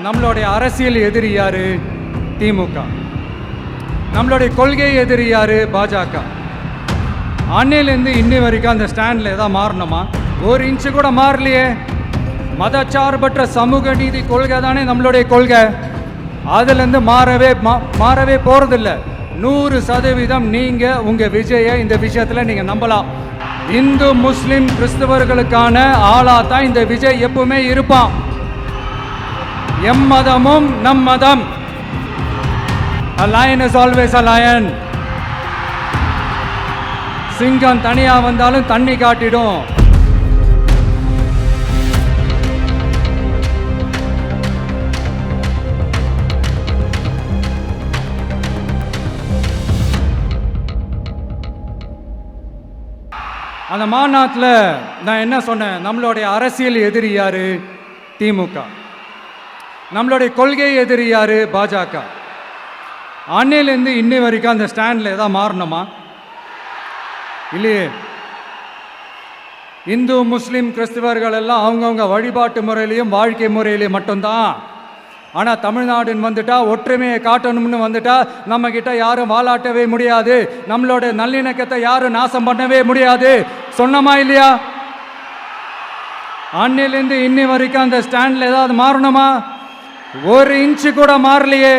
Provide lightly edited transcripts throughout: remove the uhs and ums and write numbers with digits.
நம்மளுடைய அரசியல் எதிரி யாரு? திமுக. நம்மளுடைய கொள்கை எதிரி யாரு? பாஜக. அன்னையிலேருந்து இன்னி வரைக்கும் அந்த ஸ்டாண்டில் ஏதாவது மாறணுமா? ஒரு இன்ச்சு கூட மாறலையே. மதச்சார்பற்ற சமூக நீதி கொள்கை தானே நம்மளுடைய கொள்கை. அதுலேருந்து மாறவே போகிறதில்ல. 100% நீங்கள் உங்கள் விஜயை இந்த விஷயத்தில் நீங்கள் நம்பலாம். இந்து முஸ்லிம் கிறிஸ்தவர்களுக்கான ஆளா தான் இந்த விஜய் எப்பவுமே இருப்பான். எம் மதமும் நம் மதம். A lion is always a lion. சிங்கம் தனியா வந்தாலும் தண்ணி காட்டிடும். அந்த மாநாட்டில் நான் என்ன சொன்னேன்? நம்மளுடைய அரசியல் எதிரி யாரு? திமுக. நம்மளுடைய கொள்கை எதிரி யாரு? பாஜக. அன்னையிலேருந்து இன்னி வரைக்கும் அந்த ஸ்டாண்டில் ஏதாவது மாறணுமா? இல்லையே. இந்து முஸ்லீம் கிறிஸ்தவர்கள் எல்லாம் அவங்கவுங்க வழிபாட்டு முறையிலையும் வாழ்க்கை முறையிலையும் மட்டும்தான். ஆனால் தமிழ்நாடுன்னு வந்துட்டா, ஒற்றுமையை காட்டணும்னு வந்துட்டா, நம்மக்கிட்ட யாரும் வாலாட்டவே முடியாது. நம்மளோட நல்லிணக்கத்தை யாரும் நாசம் பண்ணவே முடியாது. சொன்னமா இல்லையா? அன்னிலேருந்து இன்னி வரைக்கும் அந்த ஸ்டாண்டில் ஏதாவது மாறணுமா? ஒரு இன்ச்சு கூட மாறலையே.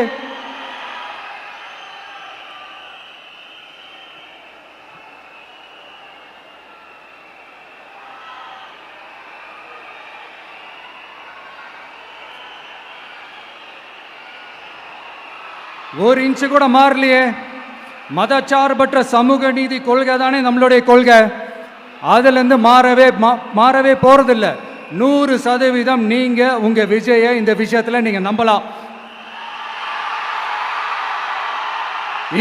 ஒரு இன்ச்சு கூட மாறலையே. மதச்சார்பற்ற சமூக நீதி கொள்கை தானே நம்மளுடைய கொள்கை. அதுலேருந்து மாறவே போகிறதில்ல. 100% நீங்கள் உங்கள் விஜயை இந்த விஷயத்தில் நீங்கள் நம்பலாம்.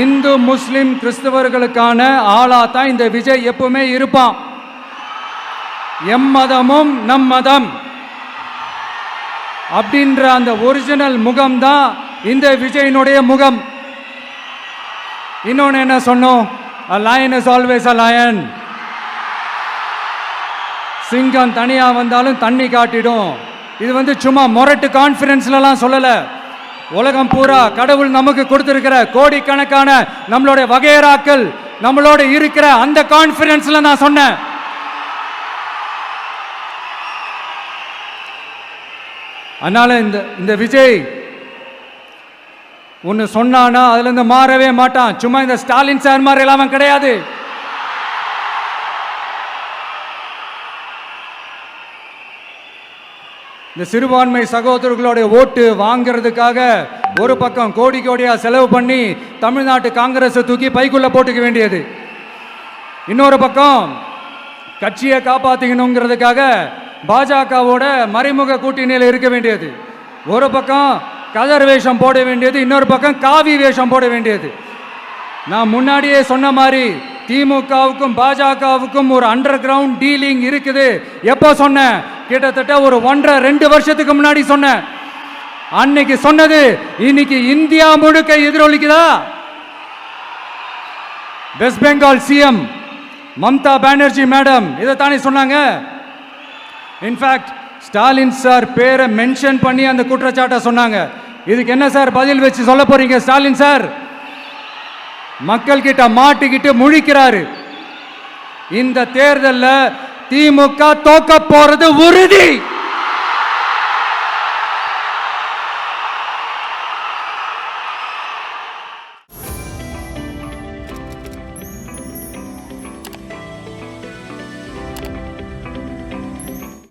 இந்து முஸ்லிம் கிறிஸ்தவர்களுக்கான ஆளா தான் இந்த விஜய் எப்பவுமே இருப்பான். எம் மதமும் நம் மதம் அப்படின்ற அந்த ஒரிஜினல் முகம் தான் இந்த விஜயினுடைய முகம். இன்னொன்று என்ன சொன்னோம்? A lion is always a lion. சிங்கம் தனியா வந்தாலும் தண்ணி காட்டிடும். இது சும்மா மொரட்டு கான்ஃபரன்ஸ்லாம் சொல்லல. உலகம் பூரா கடவுள் நமக்கு கொடுத்திருக்கிற கோடிக்கணக்கான நம்மளுடைய வகையறாக்கள் நம்மளோட இருக்கிற அந்த கான்ஃபரன்ஸ்ல நான் சொன்னேன். அதனால இந்த விஜய் ஒன்று சொன்னானா அதுலேருந்து மாறவே மாட்டான். சும்மா இந்த ஸ்டாலின் சார் மாதிரி எல்லாம் கிடையாது. இந்த சிறுபான்மை சகோதரர்களுடைய ஓட்டு வாங்கிறதுக்காக ஒரு பக்கம் கோடியா செலவு பண்ணி தமிழ்நாட்டு காங்கிரஸை தூக்கி பைக்குள்ள போட்டுக்க வேண்டியது, இன்னொரு பக்கம் கட்சியை காப்பாற்றிக்கணுங்கிறதுக்காக பாஜகவோட மறைமுக கூட்டணியில் இருக்க வேண்டியது, ஒரு பக்கம் கதர் வேஷம் போட வேண்டியது, இன்னொரு பக்கம் காவி வேஷம் போட வேண்டியது. நான் முன்னாடியே சொன்ன மாதிரி திமுகவுக்கும் பாஜகவுக்கும் ஒரு அண்டர் கிரவுண்ட் டீலிங் இருக்குது. எப்போ சொன்னேன்? கிட்டத்தட்ட ஒரு 1.5-2 வருஷத்துக்கு முன்னாடி சொன்னேன். அன்னைக்கு சொன்னது இன்னைக்கு இந்தியா முழுக்க எதிரொலிக்குதா? West Bengal CM Mamata Banerjee madam இதைத்தானே சொன்னாங்க. இன்ஃபேக்ட் ஸ்டாலின் சார் பேரை மென்ஷன் பண்ணி அந்த குற்றச்சாட்டை சொன்னாங்க. இதுக்கு என்ன சார் பதில் வச்சு சொல்ல போறீங்க? ஸ்டாலின் சார் மக்கள் கிட்ட மாட்டிக்கிட்டு முழிக்கிறாரு. இந்த தேர்தலில் திமுக தோக்க போறது உறுதி.